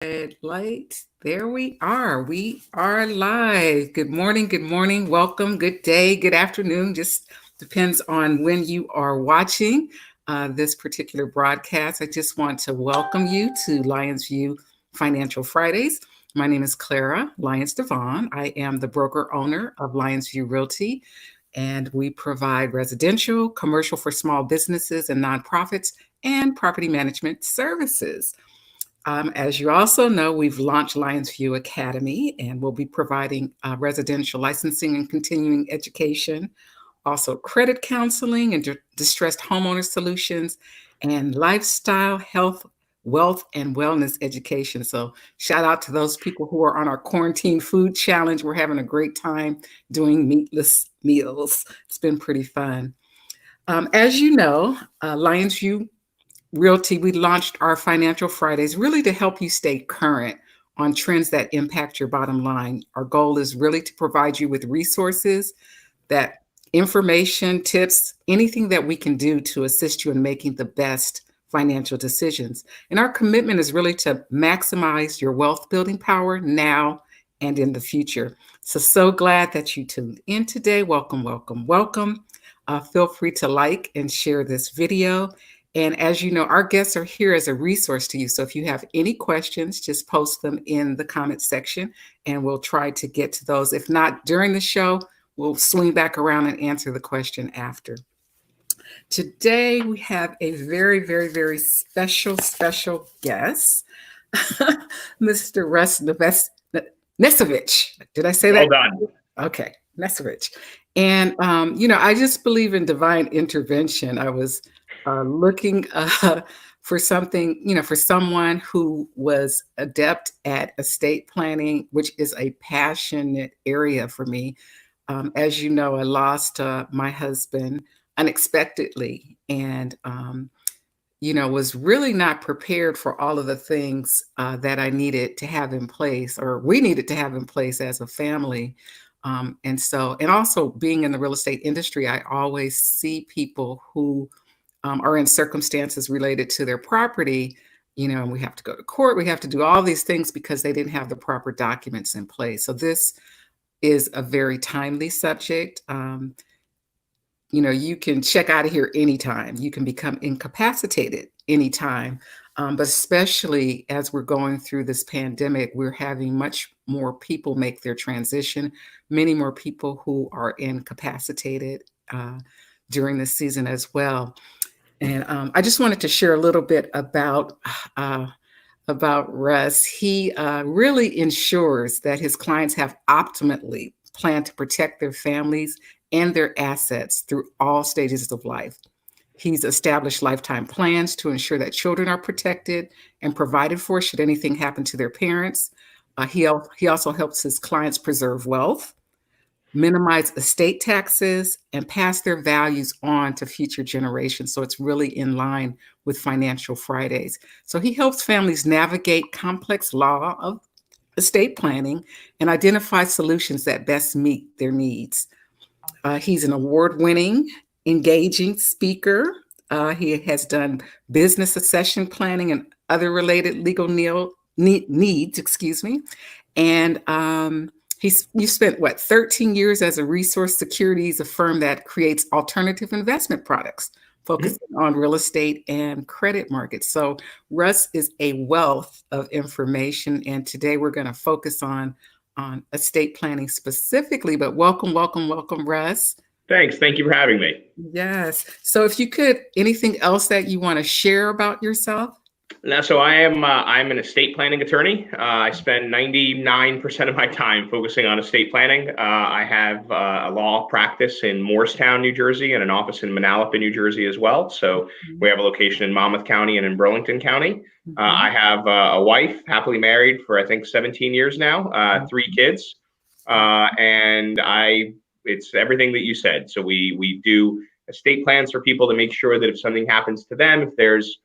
Red light. There we are. We are live. Good morning. Good morning. Welcome. Good day. Good afternoon. Just depends on when you are watching this particular broadcast. I just want to welcome you to Lyonsview Financial Fridays. My name is Clara Lyons-DeVaughn. I am the broker owner of Lyonsview Realty, and we provide residential, commercial for small businesses and nonprofits, and property management services. As you also know, we've launched Lyonsview Academy, and we'll be providing residential licensing and continuing education, also credit counseling and distressed homeowner solutions, and lifestyle, health, wealth, and wellness education. So shout out to those people who are on our quarantine food challenge. We're having a great time doing meatless meals. It's been pretty fun. As you know, Lyonsview Realty, we launched our Financial Fridays really to help you stay current on trends that impact your bottom line. Our goal is really to provide you with resources, that information, tips, anything that we can do to assist you in making the best financial decisions. And our commitment is really to maximize your wealth building power now and in the future. So glad that you tuned in today. Welcome, welcome, welcome. Feel free to like and share this video. And as you know, our guests are here as a resource to you. So if you have any questions, just post them in the comment section and we'll try to get to those. If not during the show, we'll swing back around and answer the question after. Today, we have a very, very, very special guest, Mr. Russ Nesevich. Did I say that? Well done. Okay, Nesevich. And, I just believe in divine intervention. I was looking for something, for someone who was adept at estate planning, which is a passionate area for me. As you know, I lost my husband unexpectedly and, was really not prepared for all of the things that I needed to have in place, or we needed to have in place as a family. And also being in the real estate industry, I always see people who are in circumstances related to their property, and we have to go to court. We have to do all these things because they didn't have the proper documents in place. So this is a very timely subject. You can check out of here anytime. You can become incapacitated anytime. But especially as we're going through this pandemic, we're having much more people make their transition, many more people who are incapacitated during this season as well. And I just wanted to share a little bit about Russ. He really ensures that his clients have optimally planned to protect their families and their assets through all stages of life. He's established lifetime plans to ensure that children are protected and provided for should anything happen to their parents. He also helps his clients preserve wealth, minimize estate taxes, and pass their values on to future generations. So it's really in line with Financial Fridays. So he helps families navigate complex law of estate planning and identify solutions that best meet their needs. He's an award-winning, engaging speaker. He has done business succession planning and other related legal needs, And you spent 13 years as a Resource Securities, a firm that creates alternative investment products, focusing on real estate and credit markets. So Russ is a wealth of information, and today we're going to focus on estate planning specifically. But welcome, Russ. Thanks. Thank you for having me. Yes. So if you could, anything else that you want to share about yourself? Now, so I'm an estate planning attorney. I spend 99% of my time focusing on estate planning. I have a law practice in Morristown, New Jersey, and an office in Manalapan, New Jersey as well. So we have a location in Monmouth County and in Burlington County. I have a wife, happily married for, I think, 17 years now, 3 kids. And it's everything that you said. So we do estate plans for people to make sure that if something happens to them, if there's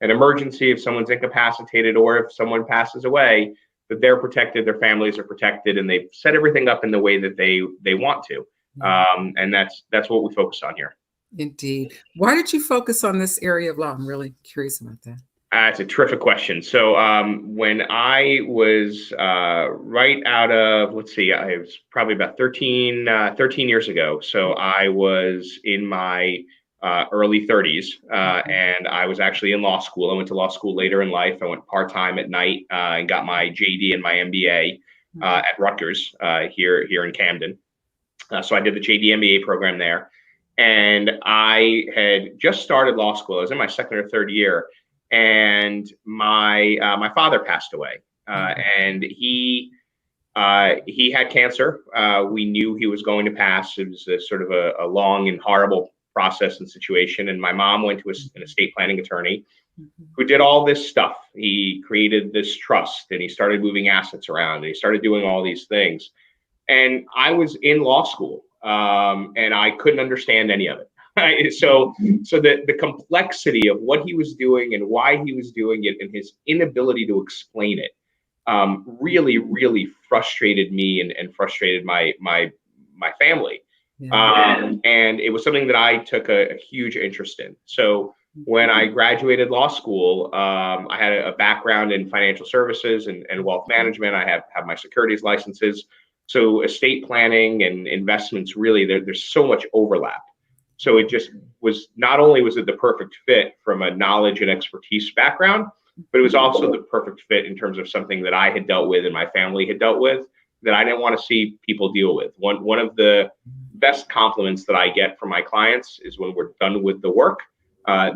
an emergency, if someone's incapacitated, or if someone passes away, that they're protected, their families are protected, and they've set everything up in the way that they want to. And that's what we focus on here. Indeed. Why did you focus on this area of law? I'm really curious about that. That's a terrific question. So when I was right out of, let's see, I was probably about 13 years ago. So I was in my early 30s, and I was actually in law school. I went to law school later in life. I went part-time at night and got my JD and my MBA at Rutgers here in Camden. So I did the JD MBA program there. And I had just started law school. I was in my second or third year, and my father passed away, and he had cancer. We knew he was going to pass. It was sort of a long and horrible process and situation. And my mom went to an estate planning attorney who did all this stuff. He created this trust, and he started moving assets around, and he started doing all these things. And I was in law school, and I couldn't understand any of it. So the complexity of what he was doing and why he was doing it, and his inability to explain it, really, really frustrated me and frustrated my family. Yeah. And it was something that I took a huge interest in. So when I graduated law school, I had a background in financial services and wealth management. I have my securities licenses. So estate planning and investments, really, there's so much overlap. So it just was, not only was it the perfect fit from a knowledge and expertise background, but it was also the perfect fit in terms of something that I had dealt with and my family had dealt with that I didn't want to see people deal with. One of the best compliments that I get from my clients is when we're done with the work,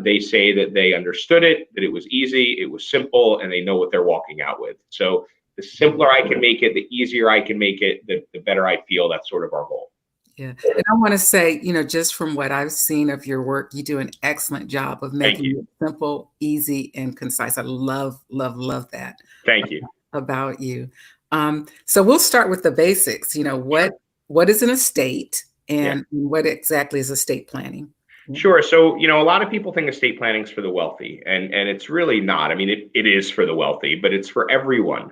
they say that they understood it, that it was easy, it was simple, and they know what they're walking out with. So the simpler I can make it, the easier I can make it, the better I feel. That's sort of our goal. Yeah. And I want to say, just from what I've seen of your work, you do an excellent job of making it simple, easy, and concise. I love, love, love that. Thank you. About you. So we'll start with the basics. What is an estate, and what exactly is estate planning? Sure. So, a lot of people think estate planning is for the wealthy, and it's really not. I mean, it is for the wealthy, but it's for everyone.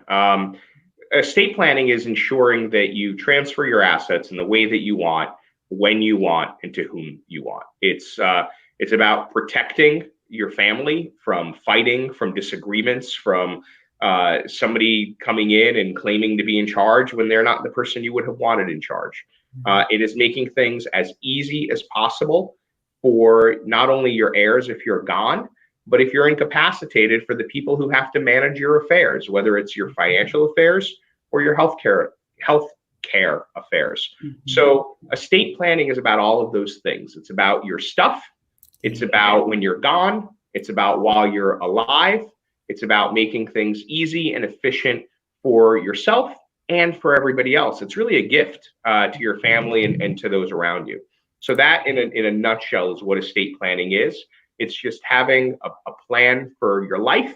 Estate planning is ensuring that you transfer your assets in the way that you want, when you want, and to whom you want. It's about protecting your family from fighting, from disagreements, from somebody coming in and claiming to be in charge when they're not the person you would have wanted in charge. It is making things as easy as possible for not only your heirs if you're gone, but if you're incapacitated, for the people who have to manage your affairs, whether it's your financial affairs or your healthcare affairs. So estate planning is about all of those things. It's about your stuff. It's about when you're gone. It's about while you're alive. It's about making things easy and efficient for yourself and for everybody else. It's really a gift to your family and to those around you. So that in a nutshell is what estate planning is. It's just having a plan for your life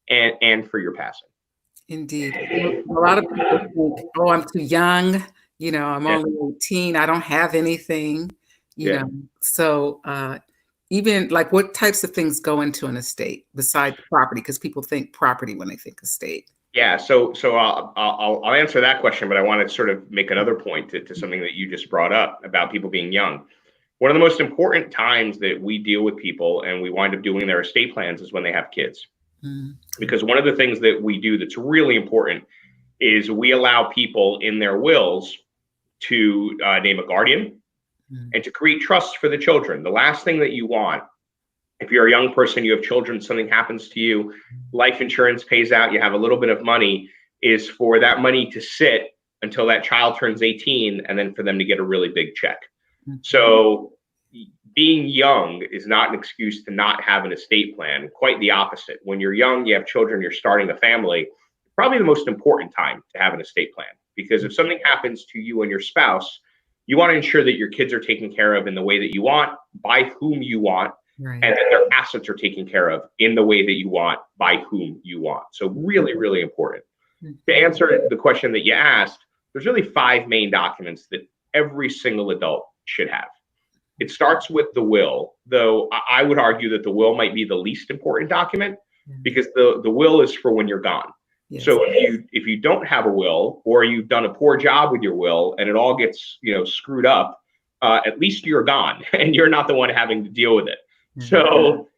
and for your passing. Indeed. A lot of people think, oh, I'm too young. I'm only 18. I don't have anything, know. So even like, what types of things go into an estate besides property? Because people think property when they think estate. Yeah, so I'll answer that question, but I want to sort of make another point to something that you just brought up about people being young. One of the most important times that we deal with people and we wind up doing their estate plans is when they have kids. Because one of the things that we do that's really important is we allow people in their wills to name a guardian and to create trust for the children. The last thing that you want, if you're a young person, you have children, something happens to you, life insurance pays out, you have a little bit of money, is for that money to sit until that child turns 18 and then for them to get a really big check. So being young is not an excuse to not have an estate plan. Quite the opposite. When you're young, you have children, you're starting a family, probably the most important time to have an estate plan. Because if something happens to you and your spouse, you want to ensure that your kids are taken care of in the way that you want, by whom you want, and that their assets are taken care of in the way that you want, by whom you want. So really, really important. To answer the question that you asked, there's really 5 main documents that every single adult should have. It starts with the will, though I would argue that the will might be the least important document, because the will is for when you're gone. So if you don't have a will, or you've done a poor job with your will and it all gets screwed up, at least you're gone and you're not the one having to deal with it. So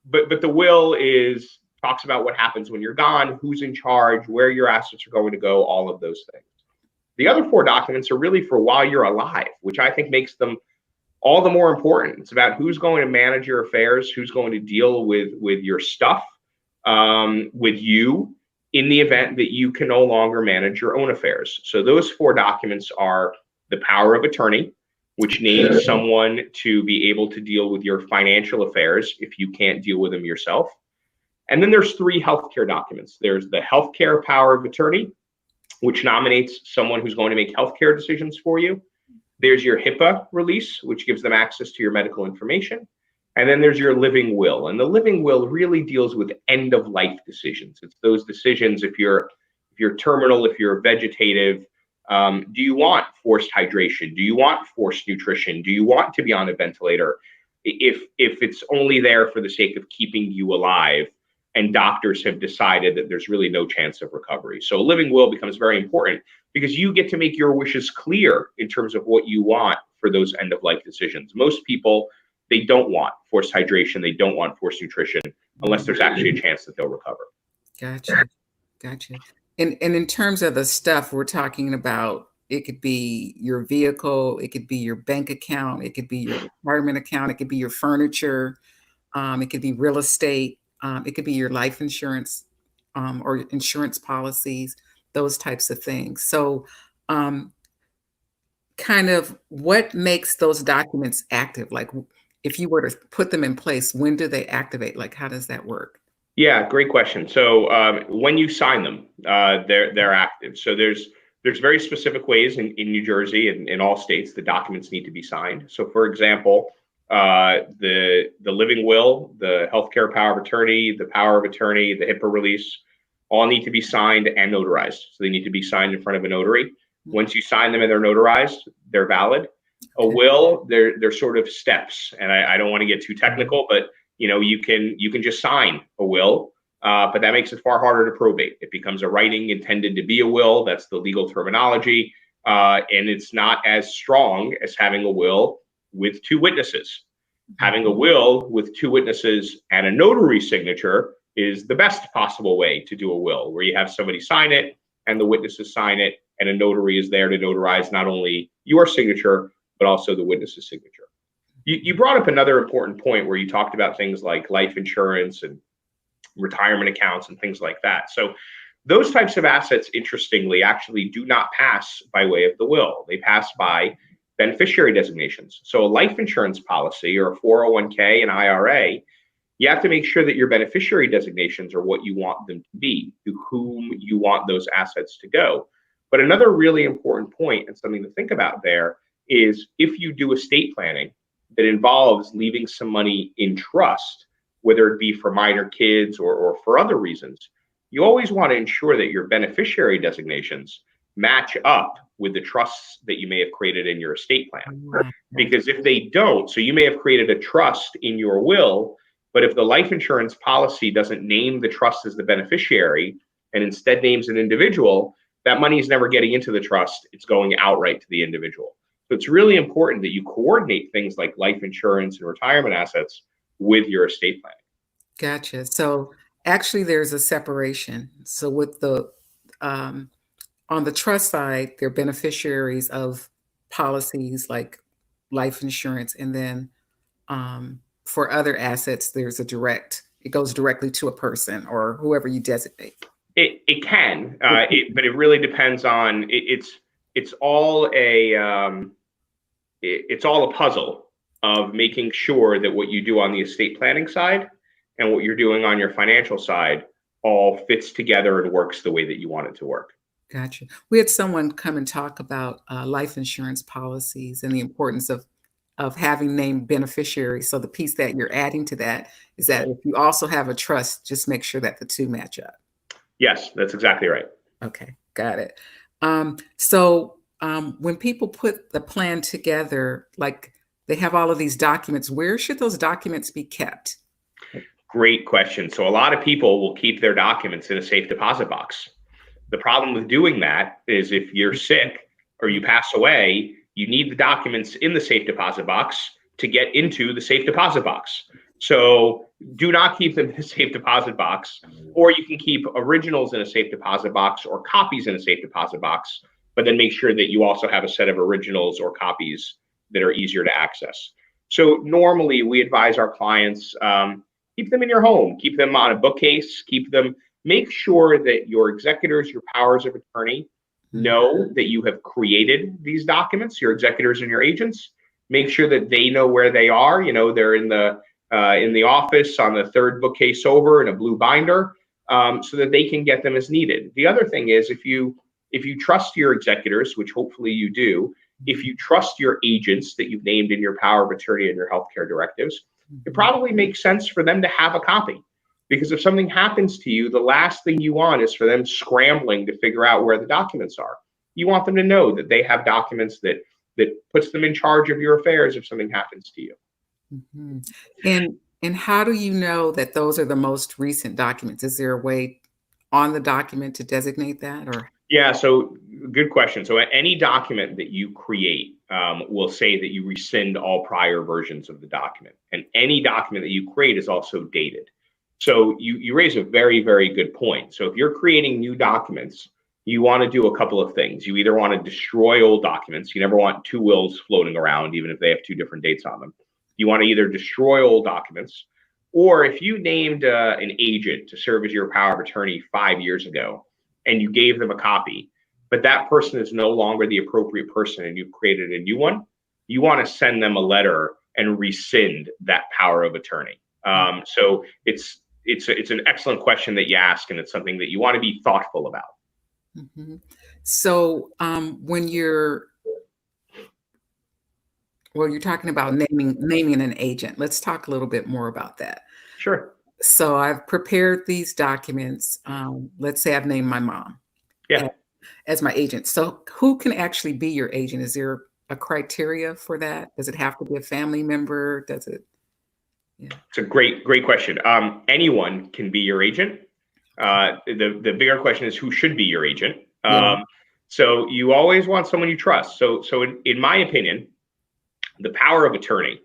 but the will is talks about what happens when you're gone, who's in charge, where your assets are going to go, all of those things. The other four documents are really for while you're alive, which I think makes them all the more important. It's about who's going to manage your affairs, who's going to deal with your stuff, with you in the event that you can no longer manage your own affairs. So those four documents are the power of attorney, which names someone to be able to deal with your financial affairs if you can't deal with them yourself. And then there's three healthcare documents. There's the healthcare power of attorney, which nominates someone who's going to make healthcare decisions for you. There's your HIPAA release, which gives them access to your medical information. And then there's your living will. And the living will really deals with end of life decisions. It's those decisions if you're terminal, if you're vegetative, do you want forced hydration? Do you want forced nutrition? Do you want to be on a ventilator? If it's only there for the sake of keeping you alive, and doctors have decided that there's really no chance of recovery. So a living will becomes very important because you get to make your wishes clear in terms of what you want for those end of life decisions. Most people, they don't want forced hydration, they don't want forced nutrition unless there's actually a chance that they'll recover. Gotcha. And in terms of the stuff we're talking about, it could be your vehicle, it could be your bank account, it could be your retirement account, it could be your furniture, it could be real estate, it could be your life insurance or insurance policies, those types of things. So kind of what makes those documents active? Like if you were to put them in place, when do they activate? Like how does that work? Yeah, great question. So when you sign them, they're active. So there's very specific ways in New Jersey and in all states the documents need to be signed. So for example, the living will, the healthcare power of attorney, the power of attorney, the HIPAA release, all need to be signed and notarized. So they need to be signed in front of a notary. Once you sign them and they're notarized, they're valid. A will, they're sort of steps, and I don't want to get too technical, but you can just sign a will, but that makes it far harder to probate. It becomes a writing intended to be a will. That's the legal terminology, and it's not as strong as having a will with two witnesses. Having a will with two witnesses and a notary signature is the best possible way to do a will, where you have somebody sign it and the witnesses sign it, and a notary is there to notarize not only your signature, but also the witness's signature. You brought up another important point where you talked about things like life insurance and retirement accounts and things like that. So those types of assets, interestingly, actually do not pass by way of the will. They pass by beneficiary designations. So a life insurance policy or a 401k and IRA, you have to make sure that your beneficiary designations are what you want them to be, to whom you want those assets to go. But another really important point and something to think about there is if you do estate planning that involves leaving some money in trust, whether it be for minor kids or for other reasons, you always want to ensure that your beneficiary designations match up with the trusts that you may have created in your estate plan. Because if they don't, so you may have created a trust in your will, but if the life insurance policy doesn't name the trust as the beneficiary and instead names an individual, that money is never getting into the trust. It's going outright to the individual. So it's really important that you coordinate things like life insurance and retirement assets with your estate planning. Gotcha. So actually there's a separation. So with the on the trust side, they're beneficiaries of policies like life insurance, and then for other assets, it goes directly to a person or whoever you designate. It can, but it really depends on it's all a puzzle of making sure that what you do on the estate planning side and what you're doing on your financial side all fits together and works the way that you want it to work. Gotcha. We had someone come and talk about life insurance policies and the importance of having named beneficiaries. So the piece that you're adding to that is that if you also have a trust, just make sure that the two match up. Yes, that's exactly right. Okay, got it. So when people put the plan together, like they have all of these documents, where should those documents be kept? Great question. So a lot of people will keep their documents in a safe deposit box. The problem with doing that is if you're sick or you pass away, you need the documents in the safe deposit box to get into the safe deposit box. So do not keep them in a safe deposit box, or you can keep originals in a safe deposit box or copies in a safe deposit box, but then make sure that you also have a set of originals or copies that are easier to access. So normally we advise our clients, keep them in your home, keep them on a bookcase, make sure that your executors, your powers of attorney know that you have created these documents, your executors and your agents. Make sure that they know where they are. They're in the office on the third bookcase over in a blue binder, so that they can get them as needed. The other thing is, if you trust your executors, which hopefully you do, if you trust your agents that you've named in your power of attorney and your healthcare directives, it probably makes sense for them to have a copy. Because if something happens to you, the last thing you want is for them scrambling to figure out where the documents are. You want them to know that they have documents that puts them in charge of your affairs if something happens to you. Mm-hmm. And how do you know that those are the most recent documents? Is there a way on the document to designate that, or? Yeah, so good question. So any document that you create will say that you rescind all prior versions of the document. And any document that you create is also dated. So you raise a very, very good point. So if you're creating new documents, you want to do a couple of things. You either want to destroy old documents. You never want two wills floating around, even if they have two different dates on them. You want to either destroy old documents, or if you named an agent to serve as your power of attorney 5 years ago, and you gave them a copy, but that person is no longer the appropriate person and you've created a new one, you want to send them a letter and rescind that power of attorney. So it's an excellent question that you ask, and it's something that you want to be thoughtful about. Mm-hmm. So when you're talking about naming an agent, let's talk a little bit more about that. Sure. So I've prepared these documents. Let's say I've named my mom Yeah. as my agent. So who can actually be your agent? Is there a criteria for that? Does it have to be a family member? Does it? Yeah. It's a great question. Anyone can be your agent. The bigger question is who should be your agent. Yeah. So you always want someone you trust. So in my opinion, the power of attorney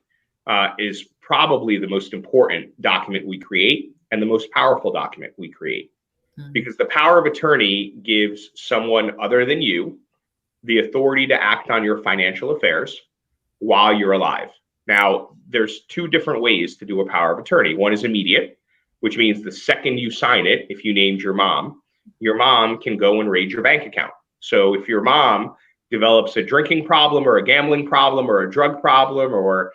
is probably the most important document we create and the most powerful document we create. Mm-hmm. Because the power of attorney gives someone other than you the authority to act on your financial affairs while you're alive. Now, there's two different ways to do a power of attorney. One is immediate, which means the second you sign it, if you named your mom can go and raid your bank account. So if your mom develops a drinking problem or a gambling problem or a drug problem, or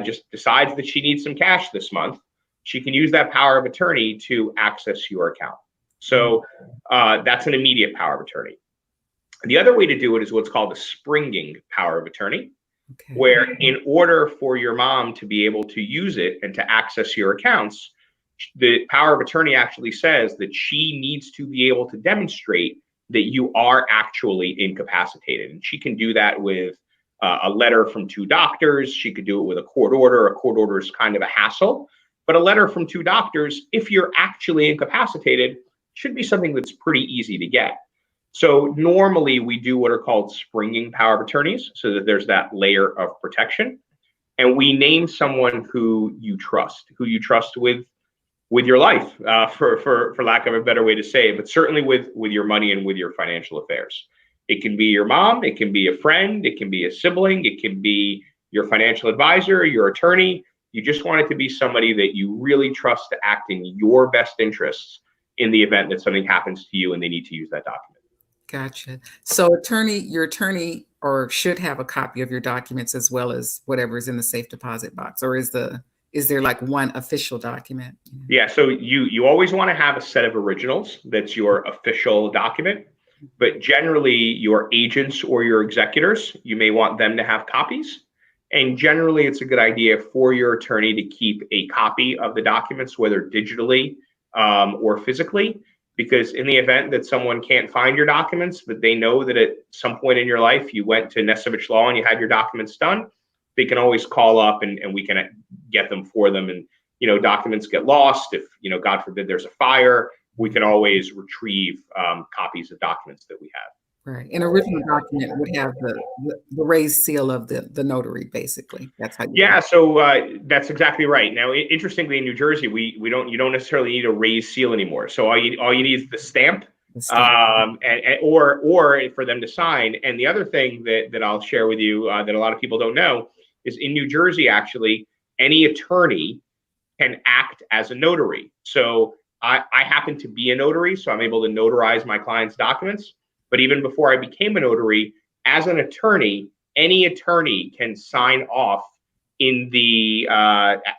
just decides that she needs some cash this month, she can use that power of attorney to access your account. So that's an immediate power of attorney. The other way to do it is what's called a springing power of attorney, okay, where in order for your mom to be able to use it and to access your accounts, the power of attorney actually says that she needs to be able to demonstrate that you are actually incapacitated. And she can do that with a letter from two doctors. She could do it with a court order. A court order is kind of a hassle, but a letter from two doctors, if you're actually incapacitated, should be something that's pretty easy to get. So normally we do what are called springing power of attorneys, so that there's that layer of protection. And we name someone who you trust with your life, for lack of a better way to say it, but certainly with your money and with your financial affairs. It can be your mom, it can be a friend, it can be a sibling, it can be your financial advisor, your attorney. You just want it to be somebody that you really trust to act in your best interests in the event that something happens to you and they need to use that document. Gotcha. So your attorney or should have a copy of your documents as well as whatever is in the safe deposit box, or is there like one official document? Yeah, so you always want to have a set of originals that's your official document, but generally your agents or your executors, you may want them to have copies. And generally it's a good idea for your attorney to keep a copy of the documents, whether digitally or physically, because in the event that someone can't find your documents, but they know that at some point in your life you went to Nesevich Law and you had your documents done, they can always call up and we can get them for them. And, documents get lost. If, God forbid there's a fire, we can always retrieve copies of documents that we have. Right. An original document would have the raised seal of the notary, basically. That's how you would. Yeah, so that's exactly right. Now, interestingly, in New Jersey, we don't you don't necessarily need a raised seal anymore. So all you need is the stamp, The stamp. and or for them to sign. And the other thing that I'll share with you that a lot of people don't know is in New Jersey, actually, any attorney can act as a notary. So I happen to be a notary, so I'm able to notarize my clients' documents. But even before I became a notary, as an attorney, any attorney can sign off in the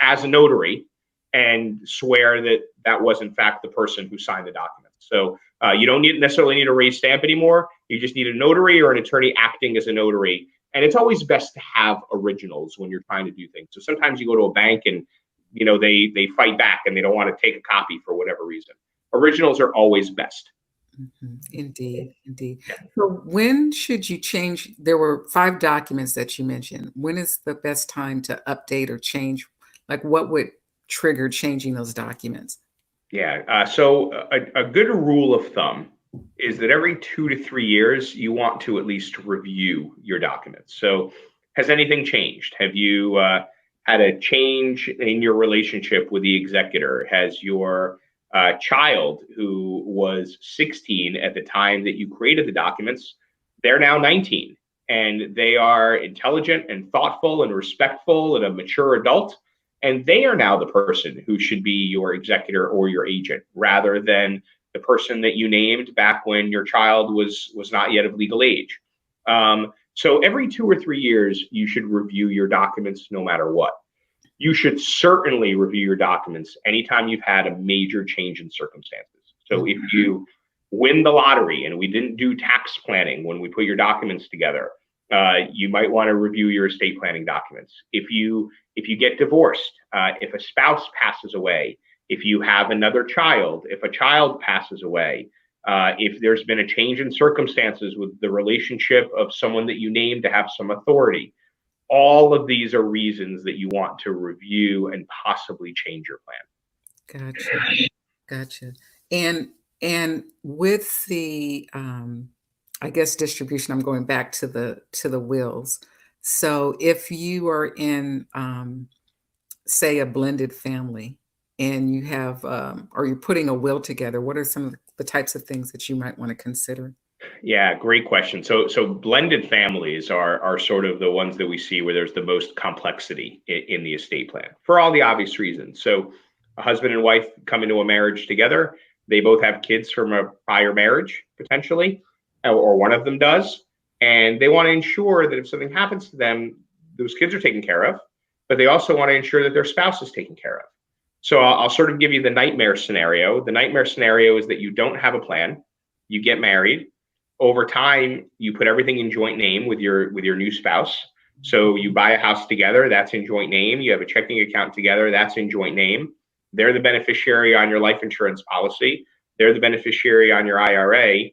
as a notary and swear that that was in fact the person who signed the document. So you don't necessarily need a raised stamp anymore. You just need a notary or an attorney acting as a notary. And it's always best to have originals when you're trying to do things. So sometimes you go to a bank and they fight back and they don't want to take a copy for whatever reason. Originals are always best. Indeed, indeed. So when should you change? There were 5 documents that you mentioned. When is the best time to update or change? Like what would trigger changing those documents? Yeah. So a good rule of thumb is that every 2 to 3 years, you want to at least review your documents. So has anything changed? Have you had a change in your relationship with the executor? Has your child, who was 16 at the time that you created the documents, they're now 19 and they are intelligent and thoughtful and respectful and a mature adult? And they are now the person who should be your executor or your agent, rather than the person that you named back when your child was not yet of legal age. So every 2 or 3 years, you should review your documents no matter what. You should certainly review your documents anytime you've had a major change in circumstances. So if you win the lottery, and we didn't do tax planning when we put your documents together, you might want to review your estate planning documents. If you get divorced, if a spouse passes away, if you have another child, if a child passes away, if there's been a change in circumstances with the relationship of someone that you named to have some authority, all of these are reasons that you want to review and possibly change your plan. Gotcha. Gotcha. And with the I guess distribution, I'm going back to the wills. So if you are in say a blended family and you have or you're putting a will together, what are some of the types of things that you might want to consider? Yeah, great question. So blended families are sort of the ones that we see where there's the most complexity in the estate plan for all the obvious reasons. So a husband and wife come into a marriage together. They both have kids from a prior marriage, potentially, or one of them does. And they want to ensure that if something happens to them, those kids are taken care of, but they also want to ensure that their spouse is taken care of. So I'll sort of give you the nightmare scenario. The nightmare scenario is that you don't have a plan. You get married. Over time, you put everything in joint name with your new spouse. So you buy a house together, that's in joint name. You have a checking account together, that's in joint name. They're the beneficiary on your life insurance policy. They're the beneficiary on your IRA.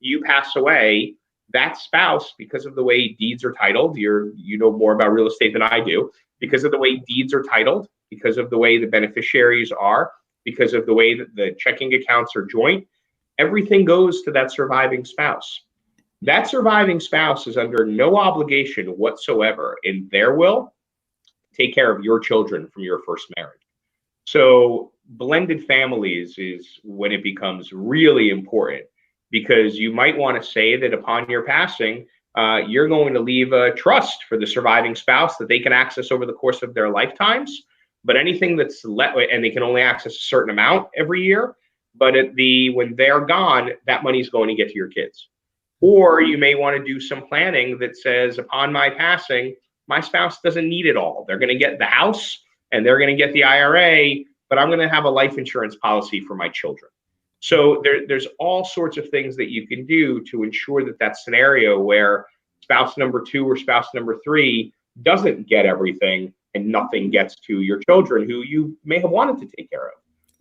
You pass away, that spouse, because of the way deeds are titled, you know more about real estate than I do, because of the way deeds are titled, because of the way the beneficiaries are, because of the way that the checking accounts are joint, everything goes to that surviving spouse. That surviving spouse is under no obligation whatsoever in their will to take care of your children from your first marriage. So blended families is when it becomes really important, because you might want to say that upon your passing, you're going to leave a trust for the surviving spouse that they can access over the course of their lifetimes. But anything that's and they can only access a certain amount every year. But when they're gone, that money's going to get to your kids. Or you may want to do some planning that says, upon my passing, my spouse doesn't need it all. They're going to get the house and they're going to get the IRA, but I'm going to have a life insurance policy for my children. So there's all sorts of things that you can do to ensure that scenario where spouse number 2 or spouse number 3 doesn't get everything and nothing gets to your children who you may have wanted to take care of.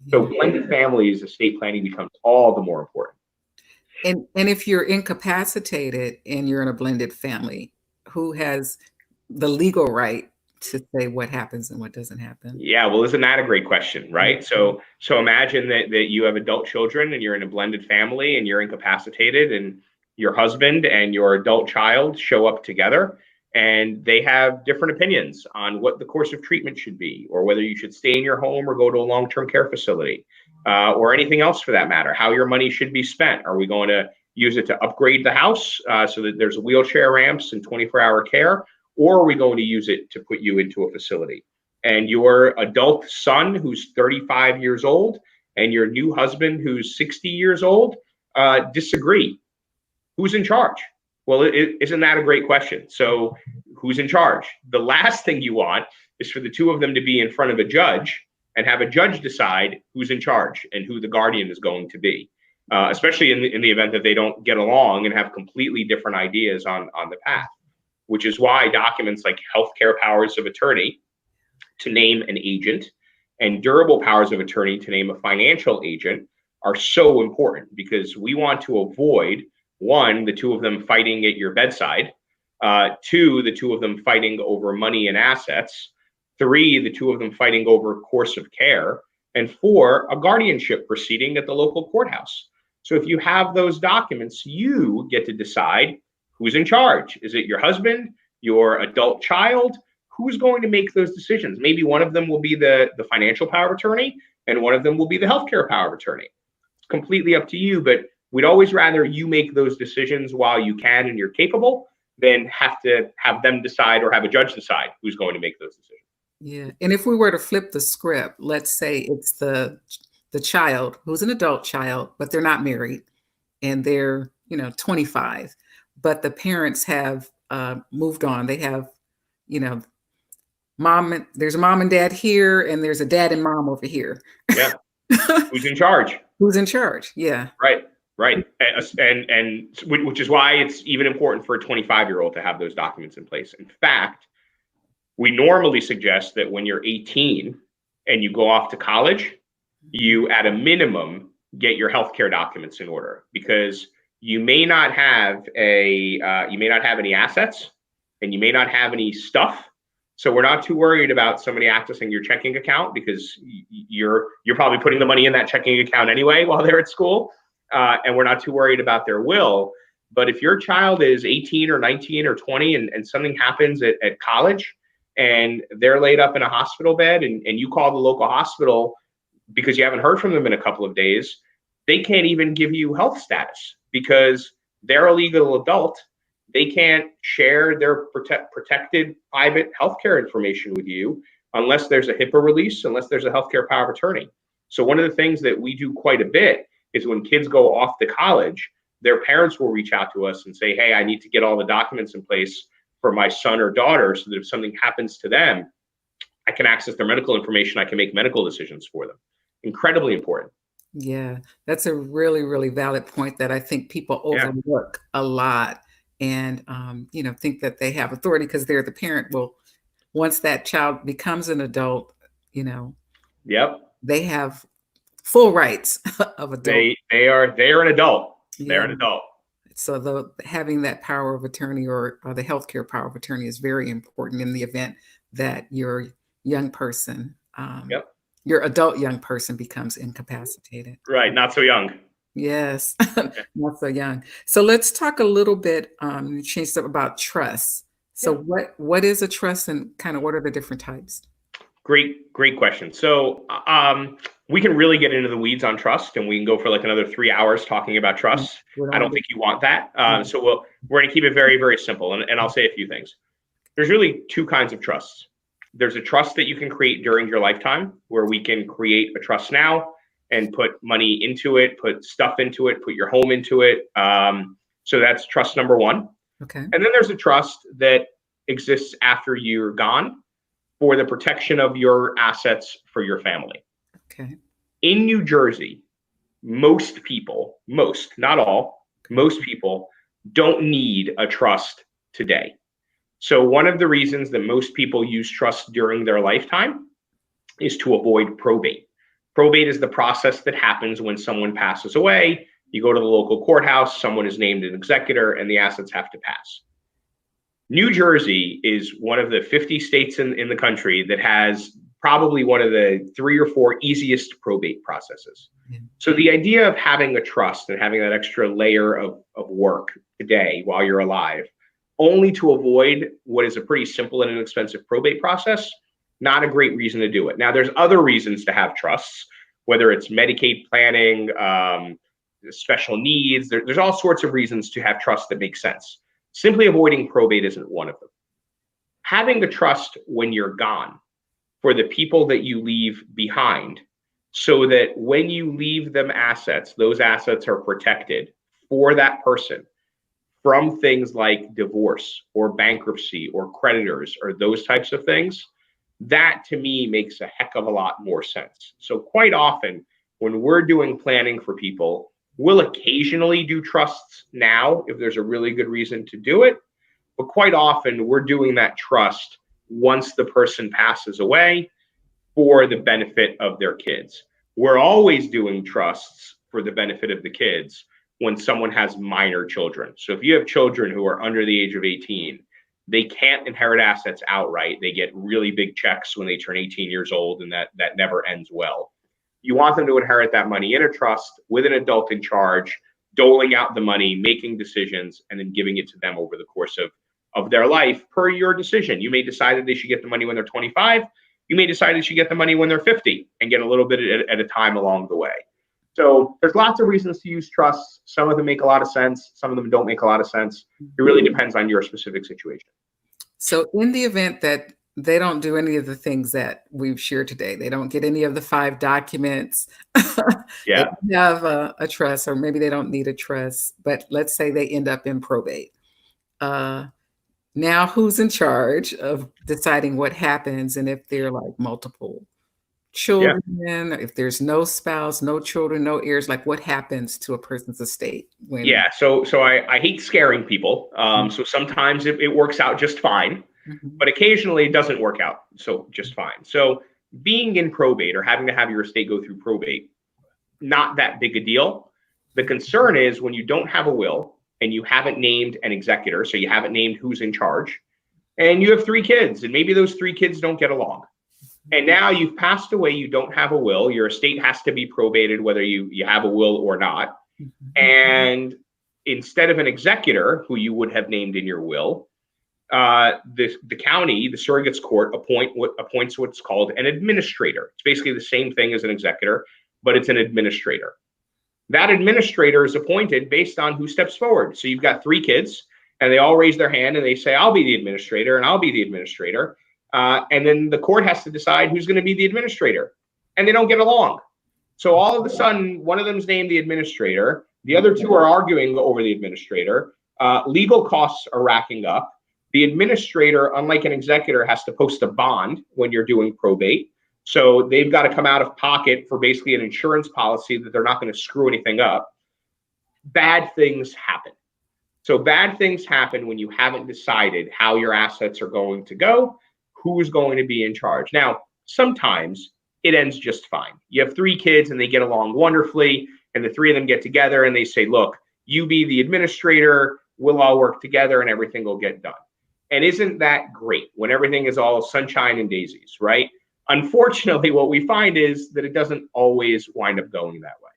So blended families, estate planning becomes all the more important. And if you're incapacitated and you're in a blended family, who has the legal right to say what happens and what doesn't happen? Yeah, well, isn't that a great question, right? So imagine that you have adult children and you're in a blended family and you're incapacitated, and your husband and your adult child show up together, and they have different opinions on what the course of treatment should be, or whether you should stay in your home or go to a long-term care facility, or anything else for that matter, how your money should be spent. Are we going to use it to upgrade the house so that there's wheelchair ramps and 24-hour care, or are we going to use it to put you into a facility? And your adult son who's 35 years old and your new husband who's 60 years old disagree. Who's in charge? Well, isn't that a great question? So who's in charge? The last thing you want is for the two of them to be in front of a judge and have a judge decide who's in charge and who the guardian is going to be, especially in the event that they don't get along and have completely different ideas on the path, which is why documents like healthcare powers of attorney to name an agent and durable powers of attorney to name a financial agent are so important, because we want to avoid, one, the two of them fighting at your bedside, two, the two of them fighting over money and assets, three, the two of them fighting over course of care, and four, a guardianship proceeding at the local courthouse. So if you have those documents, you get to decide who's in charge. Is it your husband, your adult child? Who's going to make those decisions? Maybe one of them will be the financial power of attorney, and one of them will be the healthcare power of attorney. It's completely up to you, but we'd always rather you make those decisions while you can and you're capable than have to have them decide or have a judge decide who's going to make those decisions. Yeah. And if we were to flip the script, let's say it's the child who's an adult child, but they're not married and they're, 25, but the parents have moved on. They have, there's a mom and dad here, and there's a dad and mom over here. Yeah. Who's in charge? Who's in charge? Yeah. Right. And which is why it's even important for a 25-year-old to have those documents in place. In fact, we normally suggest that when you're 18 and you go off to college, you at a minimum get your healthcare documents in order, because you may not have any assets and you may not have any stuff. So we're not too worried about somebody accessing your checking account, because you're probably putting the money in that checking account anyway while they're at school. And we're not too worried about their will. But if your child is 18 or 19 or 20 and something happens at college and they're laid up in a hospital bed, and you call the local hospital because you haven't heard from them in a couple of days, they can't even give you health status because they're a legal adult. They can't share their protected private healthcare information with you unless there's a HIPAA release, unless there's a healthcare power of attorney. So one of the things that we do quite a bit is when kids go off to college, their parents will reach out to us and say, hey, I need to get all the documents in place for my son or daughter so that if something happens to them, I can access their medical information. I can make medical decisions for them. Incredibly important. Yeah, that's a really, really valid point that I think people overlook a lot, and think that they have authority because they're the parent. Well, once that child becomes an adult, Yep, they have full rights of adult. They are an adult. Yeah. They're an adult. So having that power of attorney or the healthcare power of attorney is very important in the event that your young person, your adult young person becomes incapacitated. Right, not so young. Yes, not so young. So let's talk a little bit, change up about trust. So what is a trust, and kind of what are the different types? Great question. So we can really get into the weeds on trust, and we can go for like another 3 hours talking about trust. I don't think you want that. So we're going to keep it very, very simple, and I'll say a few things. There's really two kinds of trusts. There's a trust that you can create during your lifetime, where we can create a trust now and put money into it, put stuff into it, put your home into it. So that's trust number one. Okay. And then there's a trust that exists after you're gone for the protection of your assets for your family. Okay. In New Jersey, most people, not all, most people don't need a trust today. So one of the reasons that most people use trust during their lifetime is to avoid probate. Probate is the process that happens when someone passes away. You go to the local courthouse, someone is named an executor, and the assets have to pass. New Jersey is one of the 50 states in the country that has probably one of the 3 or 4 easiest probate processes. Yeah. So the idea of having a trust and having that extra layer of work today while you're alive, only to avoid what is a pretty simple and inexpensive probate process, not a great reason to do it. Now, there's other reasons to have trusts, whether it's Medicaid planning, special needs. There's all sorts of reasons to have trusts that make sense. Simply avoiding probate isn't one of them. Having the trust when you're gone for the people that you leave behind, so that when you leave them assets, those assets are protected for that person from things like divorce or bankruptcy or creditors or those types of things, that to me makes a heck of a lot more sense. So quite often when we're doing planning for people, we'll occasionally do trusts now if there's a really good reason to do it. But quite often we're doing that trust once the person passes away for the benefit of their kids. We're always doing trusts for the benefit of the kids when someone has minor children. So if you have children who are under the age of 18, they can't inherit assets outright. They get really big checks when they turn 18 years old, and that never ends well. You want them to inherit that money in a trust with an adult in charge, doling out the money, making decisions, and then giving it to them over the course of their life per your decision. You may decide that they should get the money when they're 25. You may decide they should get the money when they're 50 and get a little bit at a time along the way. So there's lots of reasons to use trusts. Some of them make a lot of sense. Some of them don't make a lot of sense. It really depends on your specific situation. So in the event that they don't do any of the things that we've shared today, they don't get any of the 5 documents, Yeah. they have a trust, or maybe they don't need a trust, but let's say they end up in probate. Now who's in charge of deciding what happens, and if they're like multiple children, if there's no spouse, no children, no heirs, like what happens to a person's estate when So I hate scaring people. So sometimes it works out just fine, but occasionally it doesn't work out so just fine. So being in probate or having to have your estate go through probate, not that big a deal. The concern is when you don't have a will and you haven't named an executor, so you haven't named who's in charge, and you have 3 kids, and maybe those 3 kids don't get along. And now you've passed away, you don't have a will, your estate has to be probated whether you have a will or not. And instead of an executor who you would have named in your will, the county, the surrogates court appoints what's called an administrator. It's basically the same thing as an executor, but it's an administrator. That administrator is appointed based on who steps forward. So you've got 3 kids and they all raise their hand and they say, I'll be the administrator and I'll be the administrator. And then the court has to decide who's going to be the administrator, and they don't get along. So all of a sudden, one of them's named the administrator. The other 2 are arguing over the administrator. Legal costs are racking up. The administrator, unlike an executor, has to post a bond when you're doing probate. So they've got to come out of pocket for basically an insurance policy that they're not going to screw anything up. Bad things happen. So bad things happen when you haven't decided how your assets are going to go, who's going to be in charge. Now, sometimes it ends just fine. You have 3 kids and they get along wonderfully, and the 3 of them get together and they say, look, you be the administrator, we'll all work together and everything will get done. And isn't that great when everything is all sunshine and daisies, right? Unfortunately, what we find is that it doesn't always wind up going that way.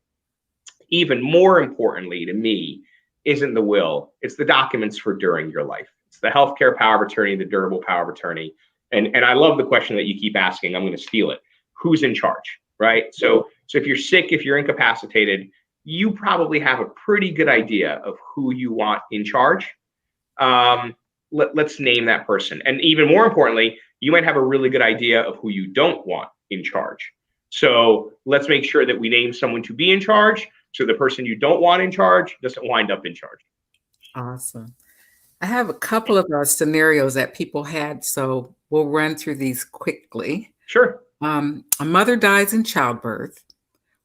Even more importantly to me isn't the will, it's the documents for during your life. It's the healthcare power of attorney, the durable power of attorney. And I love the question that you keep asking. I'm going to steal it. Who's in charge, right? So if you're sick, if you're incapacitated, you probably have a pretty good idea of who you want in charge. Let's name that person. And even more importantly, you might have a really good idea of who you don't want in charge. So let's make sure that we name someone to be in charge, so the person you don't want in charge doesn't wind up in charge. Awesome. I have a couple of scenarios that people had, so we'll run through these quickly. Sure. A mother dies in childbirth.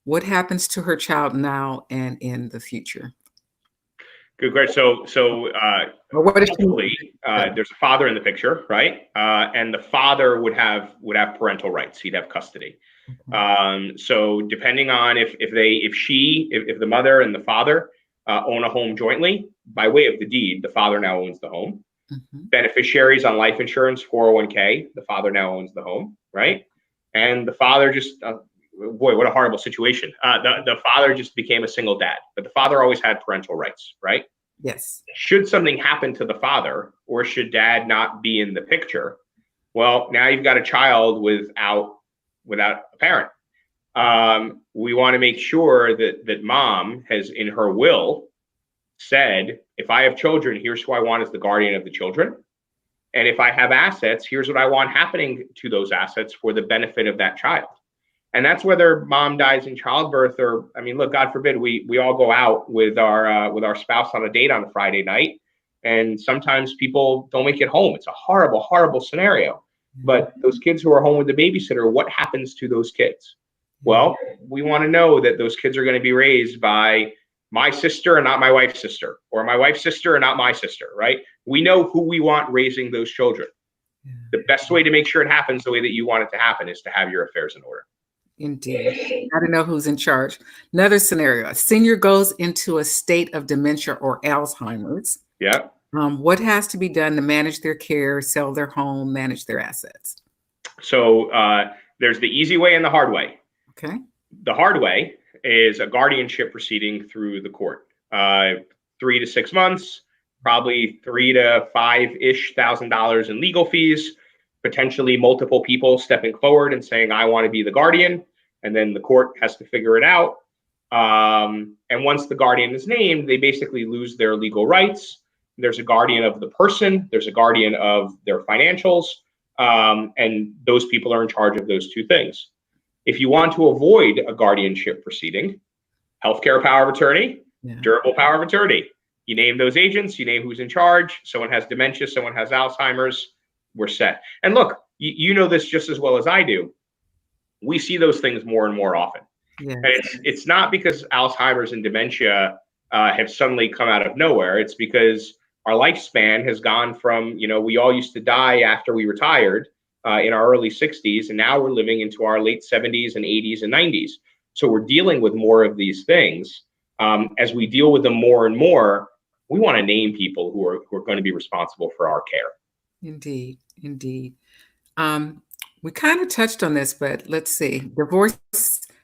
What happens to her child now and in the future? Good question. So hopefully, there's a father in the picture, right? And the father would have parental rights. He'd have custody. Okay. So depending on if the mother and the father own a home jointly, by way of the deed, the father now owns the home. Beneficiaries on life insurance, 401k, the father now owns the home, right? and the father just, boy, what a horrible situation. The father just became a single dad, but the father always had parental rights, right? Yes. Should something happen to the father, or should dad not be in the picture? Well, now you've got a child without a parent. We want to make sure that mom has in her will said, if I have children, here's who I want as the guardian of the children. And if I have assets, here's what I want happening to those assets for the benefit of that child. And that's whether mom dies in childbirth or, I mean, look, God forbid, we all go out with our spouse on a date on a Friday night, and sometimes people don't make it home. It's a horrible, horrible scenario. But those kids who are home with the babysitter, what happens to those kids? Well, we want to know that those kids are going to be raised by my sister and not my wife's sister, or my wife's sister and not my sister, right? We know who we want raising those children. The best way to make sure it happens the way that you want it to happen is to have your affairs in order. Indeed. Got to know who's in charge. Another scenario, a senior goes into a state of dementia or Alzheimer's. Yeah. What has to be done to manage their care, sell their home, manage their assets? So there's the easy way and the hard way. Okay. The hard way is a guardianship proceeding through the court. 3 to 6 months, probably $3,000 to $5,000-ish in legal fees, potentially multiple people stepping forward and saying, I want to be the guardian. And then the court has to figure it out. And once the guardian is named, they basically lose their legal rights. There's a guardian of the person, there's a guardian of their financials, and those people are in charge of those two things. If you want to avoid a guardianship proceeding, healthcare power of attorney, durable power of attorney. You name those agents, you name who's in charge. Someone has dementia, someone has Alzheimer's, we're set. And look, you know this just as well as I do. We see those things more and more often. Yes. And it's not because Alzheimer's and dementia have suddenly come out of nowhere. It's because our lifespan has gone from, we all used to die after we retired in our early 60s, and now we're living into our late 70s and 80s and 90s. So we're dealing with more of these things. As we deal with them more and more, we want to name people who are going to be responsible for our care. Indeed. We kind of touched on this, but let's see. Divorce,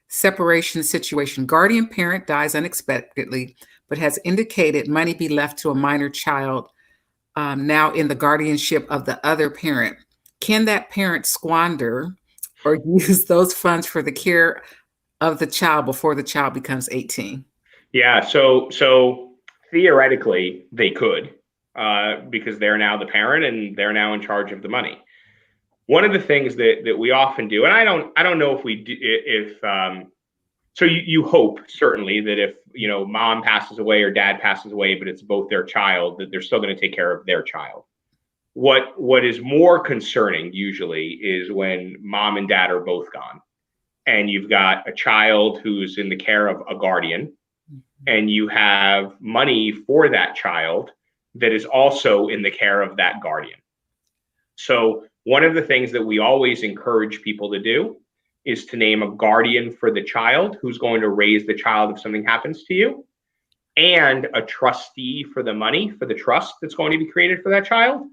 separation situation. Guardian parent dies unexpectedly, but has indicated money be left to a minor child now in the guardianship of the other parent. Can that parent squander or use those funds for the care of the child before the child becomes 18? Yeah, so theoretically they could, because they're now the parent and they're now in charge of the money. One of the things that we often do, and I don't know if we do, so you hope certainly that if mom passes away or dad passes away, but it's both their child, that they're still going to take care of their child. What is more concerning usually is when mom and dad are both gone, and you've got a child who's in the care of a guardian, and you have money for that child that is also in the care of that guardian. So one of the things that we always encourage people to do is to name a guardian for the child who's going to raise the child if something happens to you, and a trustee for the money for the trust that's going to be created for that child,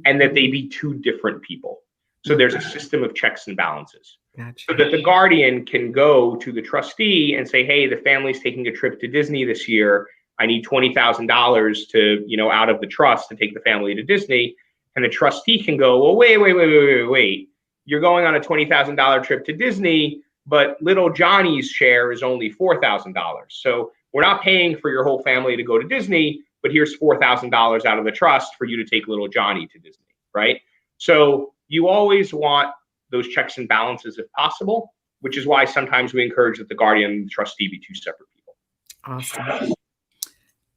and that they be two different people. So there's a system of checks and balances. Gotcha. So that the guardian can go to the trustee and say, hey, the family's taking a trip to Disney this year. I need $20,000 to, out of the trust to take the family to Disney. And the trustee can go, well, wait. You're going on a $20,000 trip to Disney, but little Johnny's share is only $4,000. So we're not paying for your whole family to go to Disney, but here's $4,000 out of the trust for you to take little Johnny to Disney, right? So you always want those checks and balances if possible, which is why sometimes we encourage that the guardian and the trustee be two separate people. Awesome.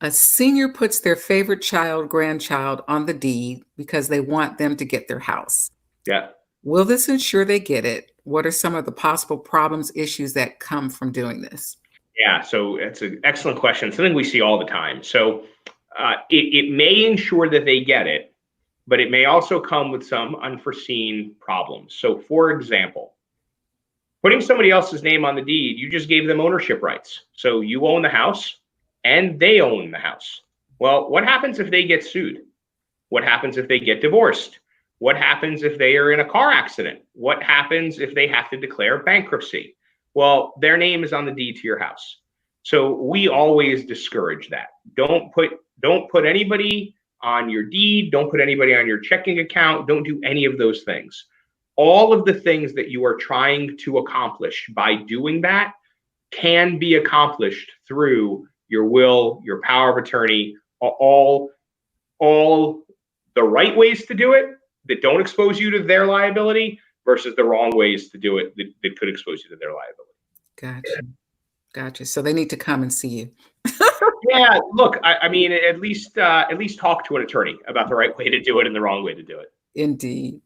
A senior puts their favorite child, grandchild on the deed because they want them to get their house. Yeah. Will this ensure they get it? What are some of the possible problems, issues that come from doing this? Yeah, so it's an excellent question. Something we see all the time. So it may ensure that they get it, but it may also come with some unforeseen problems. So for example, putting somebody else's name on the deed, you just gave them ownership rights. So you own the house and they own the house. Well, what happens if they get sued? What happens if they get divorced? What happens if they are in a car accident? What happens if they have to declare bankruptcy? Well, their name is on the deed to your house. So we always discourage that. Don't put anybody on your deed, don't put anybody on your checking account, don't do any of those things. All of the things that you are trying to accomplish by doing that can be accomplished through your will, your power of attorney, all the right ways to do it that don't expose you to their liability versus the wrong ways to do it that could expose you to their liability. Gotcha. So they need to come and see you. Yeah, look, I mean, at least talk to an attorney about the right way to do it and the wrong way to do it. Indeed.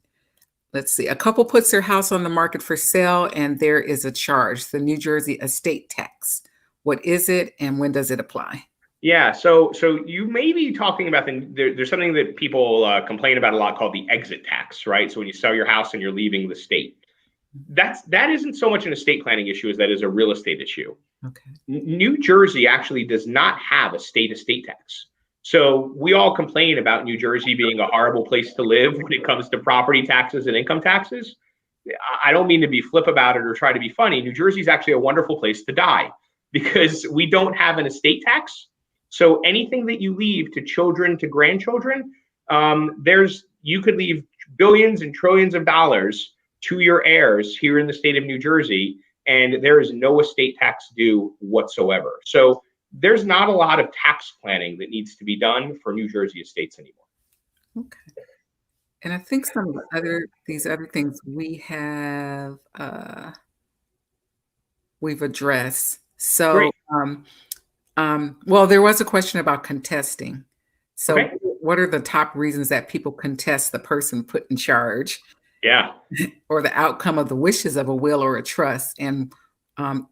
Let's see. A couple puts their house on the market for sale, and there is a charge, the New Jersey estate tax. What is it, and when does it apply? Yeah, so you may be talking about there's something that people complain about a lot called the exit tax, right? So when you sell your house and you're leaving the state, that isn't so much an estate planning issue as that is a real estate issue. Okay. New Jersey actually does not have a state estate tax. So we all complain about New Jersey being a horrible place to live when it comes to property taxes and income taxes. I don't mean to be flip about it or try to be funny. New Jersey is actually a wonderful place to die because we don't have an estate tax. So anything that you leave to children, to grandchildren, you could leave billions and trillions of dollars to your heirs here in the state of New Jersey, and there is no estate tax due whatsoever. So there's not a lot of tax planning that needs to be done for New Jersey estates anymore. Okay. And I think some of these other things we have we've addressed. So Great. Well, there was a question about contesting. So Okay. what are the top reasons that people contest the person put in charge? Yeah. Or the outcome of the wishes of a will or a trust? And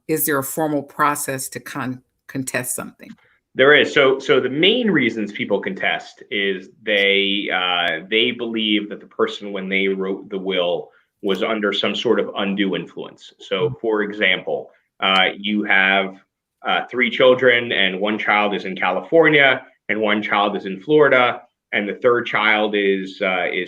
is there a formal process to contest something? There is. So the main reasons people contest is they believe that the person, when they wrote the will, was under some sort of undue influence. So, for example, you have 3 children, and one child is in California, and one child is in Florida, and the third child is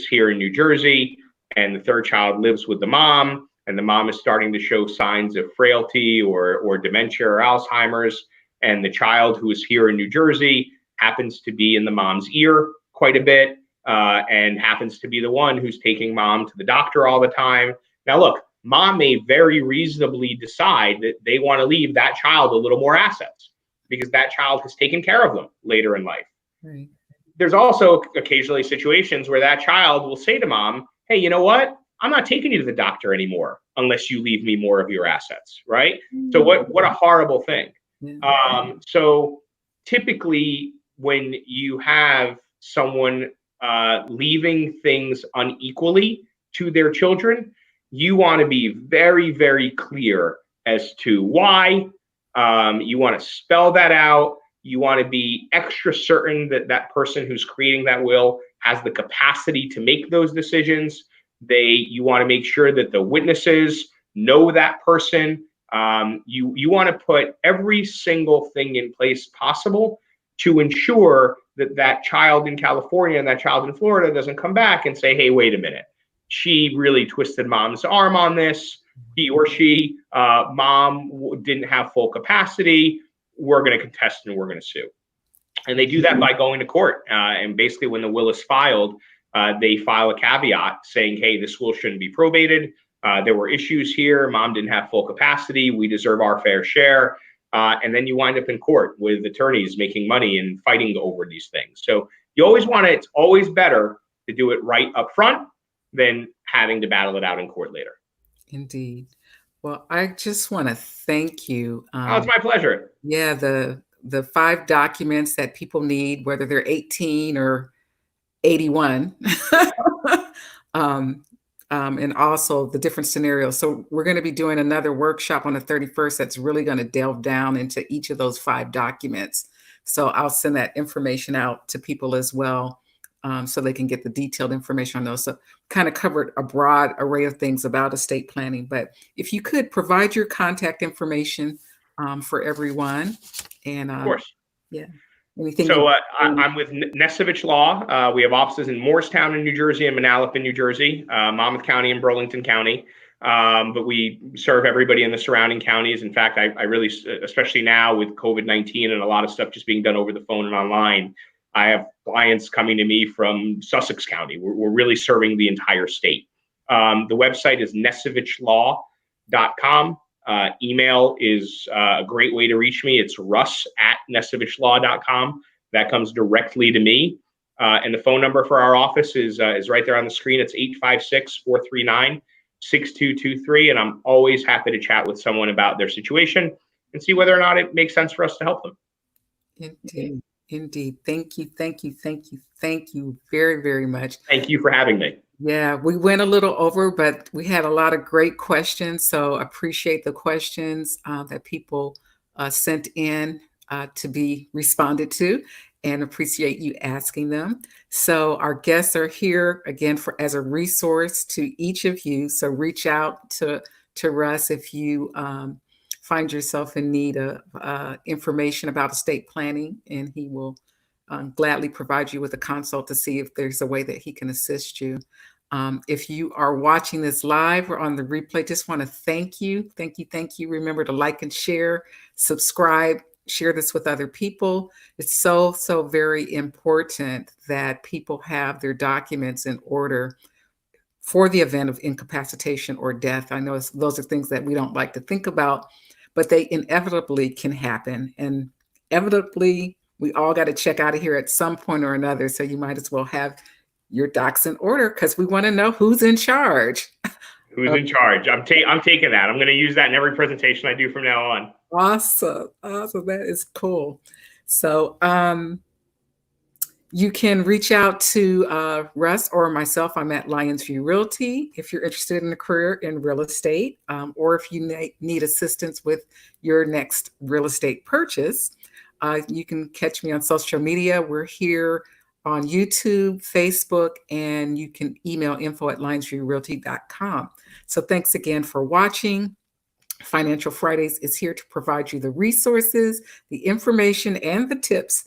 here in New Jersey, and the third child lives with the mom, and the mom is starting to show signs of frailty or dementia or Alzheimer's. And the child who is here in New Jersey happens to be in the mom's ear quite a bit, and happens to be the one who's taking mom to the doctor all the time. Now, look, mom may very reasonably decide that they want to leave that child a little more assets because that child has taken care of them later in life. Right. There's also occasionally situations where that child will say to mom, hey, you know what? I'm not taking you to the doctor anymore unless you leave me more of your assets, right? So what a horrible thing. Yeah. So typically when you have someone leaving things unequally to their children, you want to be very, very clear as to why. You want to spell that out. You want to be extra certain that that person who's creating that will has the capacity to make those decisions. You want to make sure that the witnesses know that person. You want to put every single thing in place possible to ensure that that child in California and that child in Florida doesn't come back and say, hey, wait a minute. She really twisted mom's arm on this. He or she, mom didn't have full capacity. We're going to contest and we're going to sue. And they do that by going to court. And basically when the will is filed, they file a caveat saying, hey, this will shouldn't be probated. There were issues here. Mom didn't have full capacity. We deserve our fair share. And then you wind up in court with attorneys making money and fighting over these things. So you always want to, it's always better to do it right up front than having to battle it out in court later. Indeed. Well, I just want to thank you. It's my pleasure. Yeah, the 5 documents that people need, whether they're 18 or 81. And also the different scenarios. So we're going to be doing another workshop on the 31st that's really going to delve down into each of those 5 documents. So I'll send that information out to people as well, so they can get the detailed information on those. So kind of covered a broad array of things about estate planning. But if you could provide your contact information for everyone. And of course. Yeah. Anything So you I'm with Nesevich Law. We have offices in Morristown in New Jersey and Manalapan in New Jersey, Monmouth County and Burlington County. But we serve everybody in the surrounding counties. In fact, I really, especially now with COVID-19 and a lot of stuff just being done over the phone and online, I have clients coming to me from Sussex County. We're really serving the entire state. The website is nesevichlaw.com. Email is a great way to reach me. It's russ@nesevichlaw.com. That comes directly to me. And the phone number for our office is right there on the screen. It's 856-439-6223. And I'm always happy to chat with someone about their situation and see whether or not it makes sense for us to help them. Indeed. Indeed. Thank you. Thank you. Thank you. Thank you very, very much. Thank you for having me. Yeah, we went a little over, but we had a lot of great questions. So appreciate the questions that people sent in to be responded to, and appreciate you asking them. So our guests are here again for as a resource to each of you. So reach out to Russ if you find yourself in need of information about estate planning, and he will gladly provide you with a consult to see if there's a way that he can assist you. If you are watching this live or on the replay, just want to thank you. Thank you. Thank you. Remember to like and share, subscribe, share this with other people. It's so, so very important that people have their documents in order for the event of incapacitation or death. I know those are things that we don't like to think about, but they inevitably can happen. And inevitably, we all got to check out of here at some point or another. So you might as well have your docs in order, because we want to know who's in charge. Who's in charge? I'm taking that. I'm going to use that in every presentation I do from now on. Awesome. Awesome. That is cool. So you can reach out to Russ or myself. I'm at Lyonsview Realty if you're interested in a career in real estate, or if you need assistance with your next real estate purchase. You can catch me on social media. We're here on YouTube, Facebook, and you can email info@lyonsviewrealty.com. So thanks again for watching. Financial Fridays is here to provide you the resources, the information, and the tips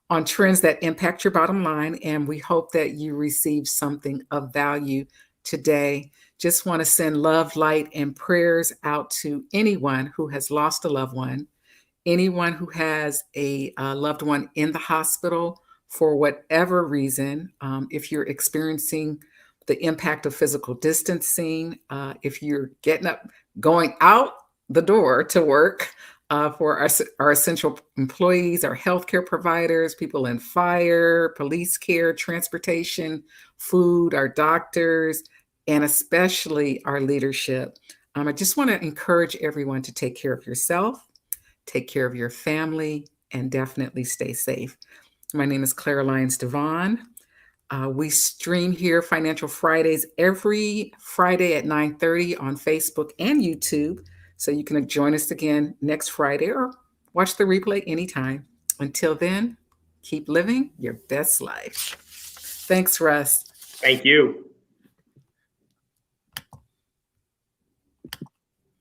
on trends that impact your bottom line. And we hope that you receive something of value today. Just want to send love, light, and prayers out to anyone who has lost a loved one, anyone who has a loved one in the hospital for whatever reason. If you're experiencing the impact of physical distancing, if you're getting up, going out the door to work, for our essential employees, our healthcare providers, people in fire, police care, transportation, food, our doctors, and especially our leadership. I just want to encourage everyone to take care of yourself, take care of your family, and definitely stay safe. My name is Clara Lyons-DeVaughn. We stream here Financial Fridays every Friday at 9:30 on Facebook and YouTube. So you can join us again next Friday or watch the replay anytime. Until then, keep living your best life. Thanks, Russ. Thank you.